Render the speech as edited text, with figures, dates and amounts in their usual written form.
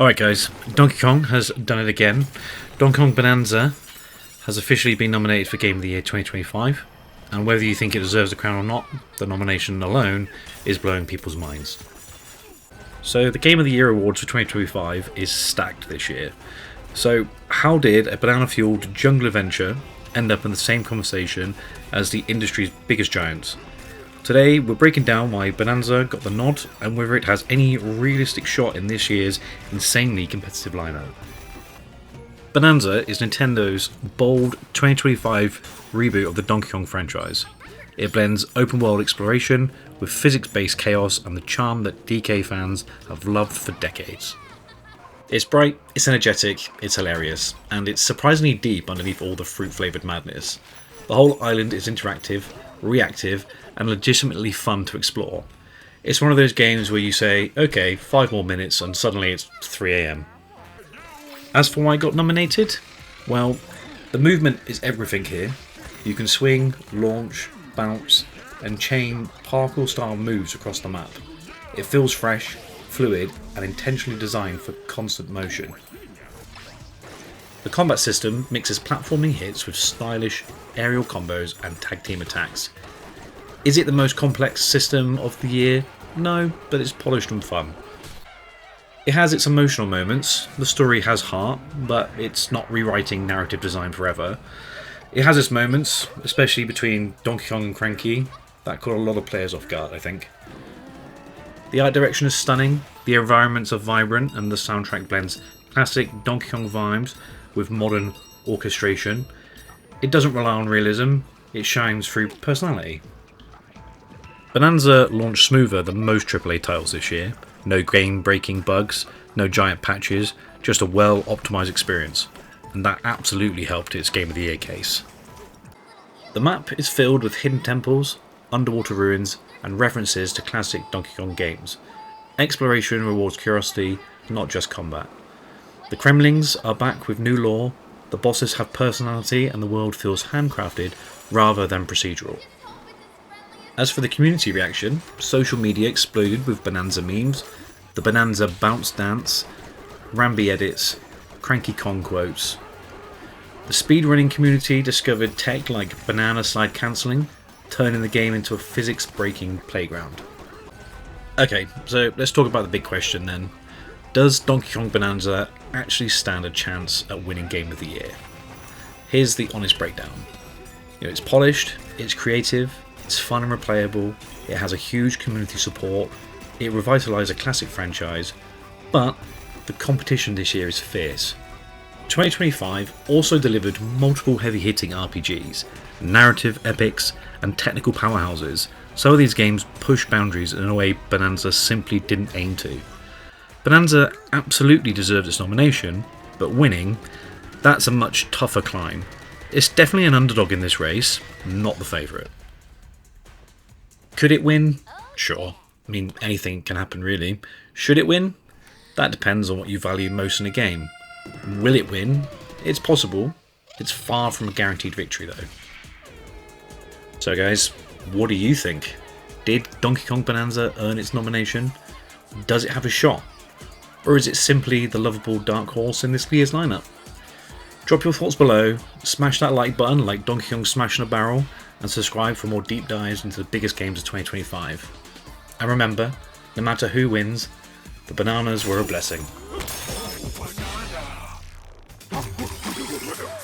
Alright guys, Donkey Kong has done it again. Donkey Kong Bananza has officially been nominated for Game of the Year 2025, and whether you think it deserves the crown or not, the nomination alone is blowing people's minds. So the Game of the Year awards for 2025 is stacked this year. So how did a banana-fueled jungle adventure end up in the same conversation as the industry's biggest giants? Today we're breaking down why Bonanza got the nod and whether it has any realistic shot in this year's insanely competitive lineup. Bonanza is Nintendo's bold 2025 reboot of the Donkey Kong franchise. It blends open world exploration with physics-based chaos and the charm that DK fans have loved for decades. It's bright, it's energetic, it's hilarious, and it's surprisingly deep underneath all the fruit-flavoured madness. The whole island is interactive, reactive, and legitimately fun to explore. It's one of those games where you say, okay, 5 more minutes and suddenly it's 3 AM. As for why it got nominated, well, the movement is everything here. You can swing, launch, bounce, and chain parkour style moves across the map. It feels fresh, fluid, and intentionally designed for constant motion. The combat system mixes platforming hits with stylish aerial combos and tag team attacks. Is it the most complex system of the year? No, but it's polished and fun. It has its emotional moments, the story has heart, but it's not rewriting narrative design forever. It has its moments, especially between Donkey Kong and Cranky, that caught a lot of players off guard, I think. The art direction is stunning, the environments are vibrant, and the soundtrack blends classic Donkey Kong vibes with modern orchestration. It doesn't rely on realism, it shines through personality. Bonanza launched smoother than most AAA titles this year. No game-breaking bugs, no giant patches, just a well-optimised experience, and that absolutely helped its Game of the Year case. The map is filled with hidden temples, underwater ruins, and references to classic Donkey Kong games. Exploration rewards curiosity, not just combat. The Kremlings are back with new lore, the bosses have personality, and the world feels handcrafted rather than procedural. As for the community reaction, social media exploded with Bonanza memes, the Bonanza bounce dance, Rambi edits, Cranky Kong quotes. The speedrunning community discovered tech like banana slide cancelling, turning the game into a physics-breaking playground. Okay, so let's talk about the big question then. Does Donkey Kong Bonanza actually stand a chance at winning Game of the Year? Here's the honest breakdown. It's polished, it's creative, it's fun and replayable, it has a huge community support, it revitalised a classic franchise, but the competition this year is fierce. 2025 also delivered multiple heavy-hitting RPGs, narrative epics, and technical powerhouses. Some of these games push boundaries in a way Bonanza simply didn't aim to. Bonanza absolutely deserves its nomination, but winning, that's a much tougher climb. It's definitely an underdog in this race, not the favourite. Could it win? Sure. I mean, anything can happen really. Should it win? That depends on what you value most in a game. Will it win? It's possible. It's far from a guaranteed victory though. So guys, what do you think? Did Donkey Kong Bonanza earn its nomination? Does it have a shot? Or is it simply the lovable dark horse in this year's lineup? Drop your thoughts below, smash that like button like Donkey Kong smashing a barrel, and subscribe for more deep dives into the biggest games of 2025. And remember, no matter who wins, the bananas were a blessing.